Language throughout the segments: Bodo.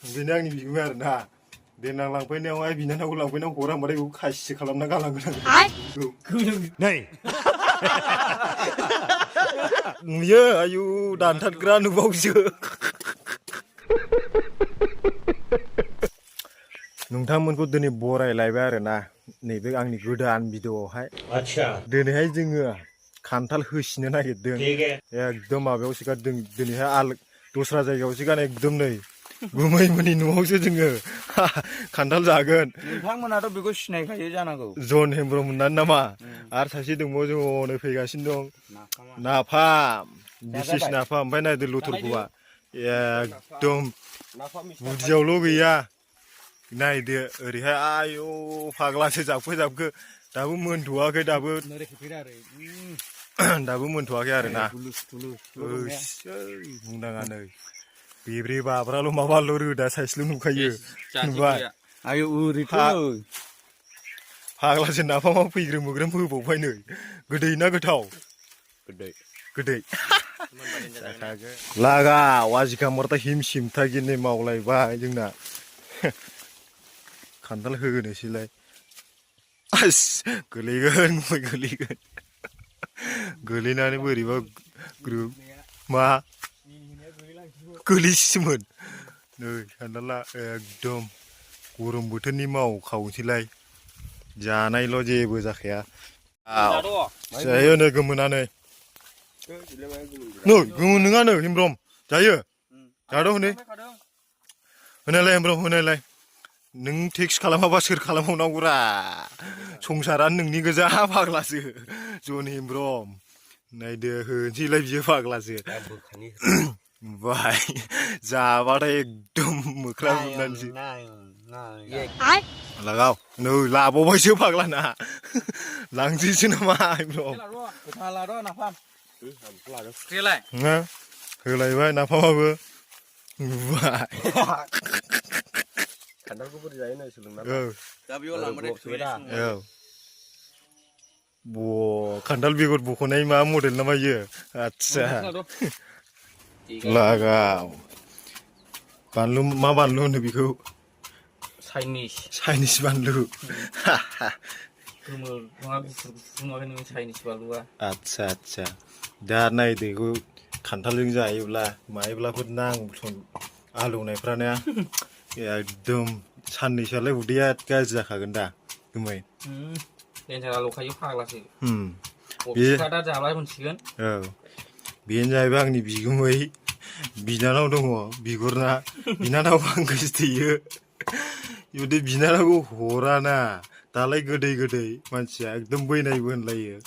बेनो आंनि बिगुमै आरोना देनां लांफैनायावहाय बिनानावखौ लांफैनायाव हरा होनबाथाय बेखौ खासिसो खालामना गालांगोन आं नै नुयो आयु दानथारग्रा नुबावसो नोंथांमोनखौ दिनै बरायलायबाय आरोना नैबे आंनि गोदान भिडिअ'आवहाय दिनैहाय जोङो खान्थाल होसिनो नागिरदों एकदम माबायावसो गारदों दिनैहाय दस्रा जायगायावसो गान एकदम नै गुमैमोननि न'आवसो जोङो खान्थाल जागोन नोंथांमोनाथ' बेखौ सिनायखायो जानांगौ जन हेमब्रम मोननानै नामा आरो सासे दंबावो जोङो फैगासिनो दं नाफाम बिसेस नाफाम ओमफ्राय नायदो लथरखौबा एकदम बुदियावल' गैया नायदो ओरैहाय आयौ फाग्लासो जाबखो दाबो मोनथ'वाखै दाबो मोनथ'वाखै आरोना बुंनाङा नै बेब्रे बाब्राल' माबाल' रोदा साइसल' नुखायो नुबाय आयौ ओरैथ' फाग्लासो नाफामाव फैग्रोम होबावबाय नै गोदै ना गोथाव गोदै लागाव आजिखा मरता हिमसिमथा गिनै मावलायबाय जोंना खान्थाल होनोसैलाय गोलैगोन गोलैनानै बोरैबा मा गोलैसिमोन नै खान्थाला एकदम गरम बोथोरनि मावखावनोसैलाय जानायल' जेबो जाखाया जायो नै गोमोनानै नै गोमोन नङानो हेमब्रम जायो जाद' होनायलाय हेमब्रम होनायलाय नों टेक्स खालामाबा सोर खालामबावनांगौरा संसारानो नोंनि गोजा फाग्लासो जन हेमब्रम नायदो होनोसैलाय बियो फाग्लासो बाय जाबाथाय एकदम मोख्रा जोबनानैसो लागाव नै लाबावबायसो फाग्लाना लांसैसो नामा हेमब्रम होलायबाय नाफामाबो नुबाय खान्थालखौ बोरै जायो नाय सोलोंना खान्थाल बेगर बख'नाय मा मडेल ना मायो आदसा लागाव बानलु मा बानलु होनो बेखौ चाइनिस बानलु आदसा दा नायदो बेखौ खान्थालजों जायोब्ला मायोब्लाफोर आलौनायफ्रानो एकदम साननैसोआलाय उदैया गाज्रि जाखागोन दा गुमै बेनो जाहैबाय आंनि बिगुमै बिनानाव दङ बिगुरना बिनानाव आं गोसथोयो जुदि बिनानावखौ हराना दालाय गोदै मानसिया एकदम बैनायबो होनलायो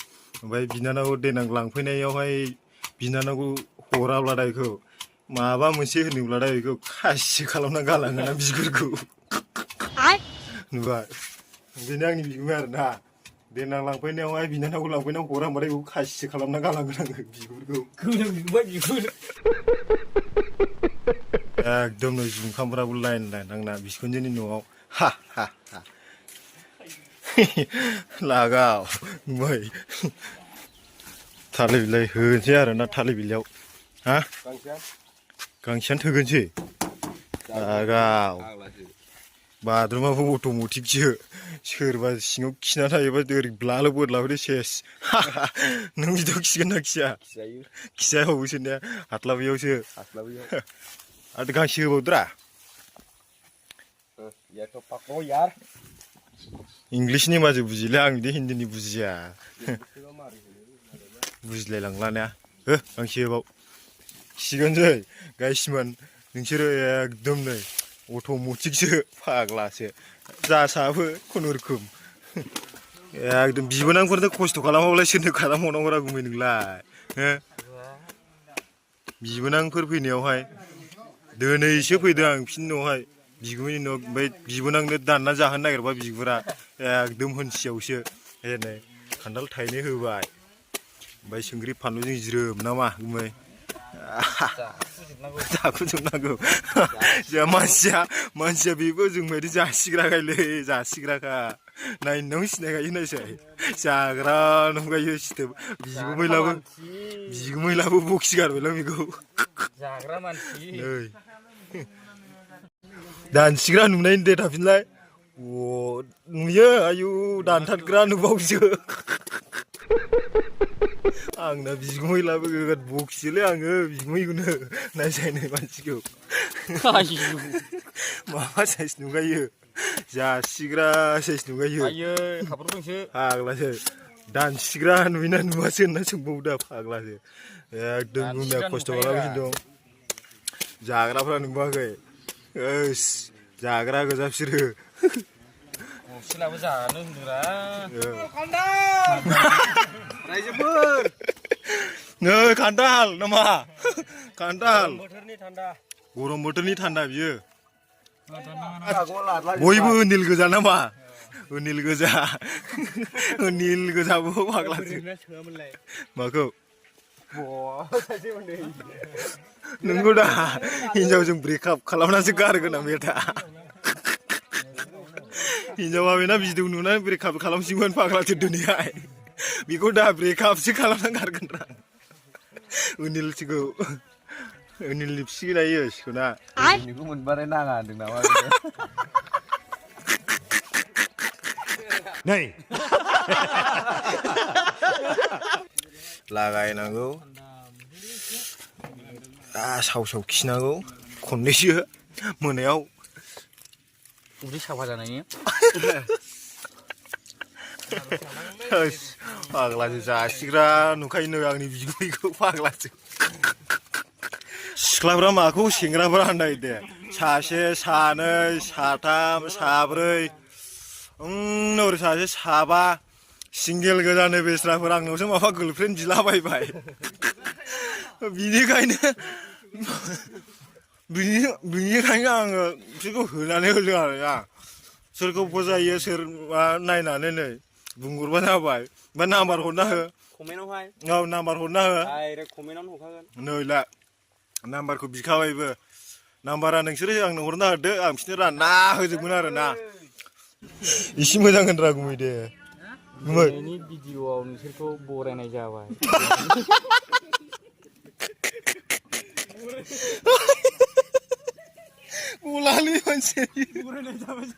ओमफ्राय बिनानाव देनां लांफैनायावहाय बिनानावखौ हराब्लाथाय बेखौ माबा मोनसे होनोब्लाथाय बेखौ खासिसो खालामना गालाङोना बिगुरखौ नुबाय बेनो आंनि बिगुमै आरोना देनां लांफैनायावहाय बिनानावखौ लांफैनायाव हरा होनबाथाय बेखौ खासिसो खालामना गालांगोन आङो बिगुरखौ एकदम नै जुखामफ्राबो लाइन आंना बिखुनजोनि न'आव लागाव नुबाय थालिर बिलाइ होनोसै आरोना थालिर बिलाइयाव गांसेयानो थोगोनसै लागाव बाथरुमाबो अट'मेटिकसो सोरबा सिङाव खिना थायोबा ओरै ब्लाल' बोदलाबोदो सेस नों बिदियाव खिगोन ना खिजाया सोरनिया हास्लाबैयावसो आरो गांसे होबावद्रा इंलिसनि माजे बुजियोलै आं बिदि हिन्दीनि बुजिया बुजिलायलांला हो गांसे होबाव खिगोनसै गायसिमोन नोंसोरो एकदम नै अट'मेटिकसो फाग्लासो जासाबो खुनुरुखुम एकदम बिबोनांफोरनो खस्थ' खालामाबालाय सोरनो खालामबावनांगौरा गुमै नोंलाय हो बिबोनांफोर फैनायावहाय दिनैसो फैदों आं बिसिनि न'आवहाय बिगुमैनि न' ओमफ्राय बिबोनांनो दानना जाहोनो नागिरबा बिगुरा एकदम होनसेयावसो नै खान्थाल थाइनै होबाय ओमफ्राय संख्रि फानलुजों ज्रोम नामा गुमै जाखुजोबनांगौ जोंहा मानसिया बेबो जोंबायदि जासिग्राखा नायनायाव सिनायखायो नायसाय जाग्रा नंखायो सिथोब बिगुमैलाबो बखिगारबायलां बेखौ नै दानसिग्रा नुनायनि दे थाफिनलाय अ नुयो आयु दानथारग्रा नुबावसो आंना बिगुमै लाबोगोन बखियोलै आङो बिगुमैखौनो नायजायनाय मानसिखौ माबा साइज नुगायो जासिग्रा साइज नुगायो आयो खाब्रबदोंसो फाग्लासो दानसिग्रा नुयोना नुवासो होनना सोंबावो दा फाग्लासो एकदम गुंना खस्थ' खालामगासिनो दं जाग्राफ्रा नुवाखै ओस जाग्रा गोजा बिसोरो अक्सिलाबो जानो होनदोंरा रायजोफोर नै खान्थाल नामा खान्थाल गरम बोथोरनि थान्दा बियो बयबो निल गोजा नामा निल गोजा निल गोजाबो फाग्लासो माखौ नोंगौ दा हिनजावजों ब्रेकआप खालामनासो गारगोन आं बेटा हिनजावा बेना भिडिअ नुनानै ब्रेकआप खालामसिगोन फाग्लासो दिनैहाय बेखौ दा ब्रेकआपसो खालामना गारगोन रा अनिलसिखौ अनिलनि फिसि लायो सिखौना बेखौ मोनबाथाय नाङा होनदों नामा नै लागायनांगौ साव साव खिनांगौ खननैसो मोनायाव उदै साफा जानायनि फाग्लासो जासिग्रा नुखायो आंनि बिगुमैखौ फाग्लासो सिख्लाफ्रा माखौ सेंग्राफ्रा होननाय दे सासे सानै साथाम साब्रै ओरै सासे साबा सिंगेल गोजानो बेस्राफोर आंनावसो माबा गार्लफ्रेन्ड बिलाबायबाय बिनिखायनो आङो बिसोरखौ होनानै होदों आरोना सोरखौ फसायो सोर मा नायनानै नै बुंहरबा जाबाय बा नाम्बार हरना हो कमेन्टआवहाय औ नाम्बार हरना हो डाइरेक्ट कमेन्टआवनो हरखागोन नै ला नाम्बारखौ बिखाबायबो नाम्बारा नोंसोरो आंनो हरना होदो आं बिसोरनो रानना होजोबगोन आरोना इसे मोजां होनरा गुमै दे गुमै भिडिअआव नोंसोरखौ बरायनाय जाबाय गलालै मानसि बरायनाय जाबाय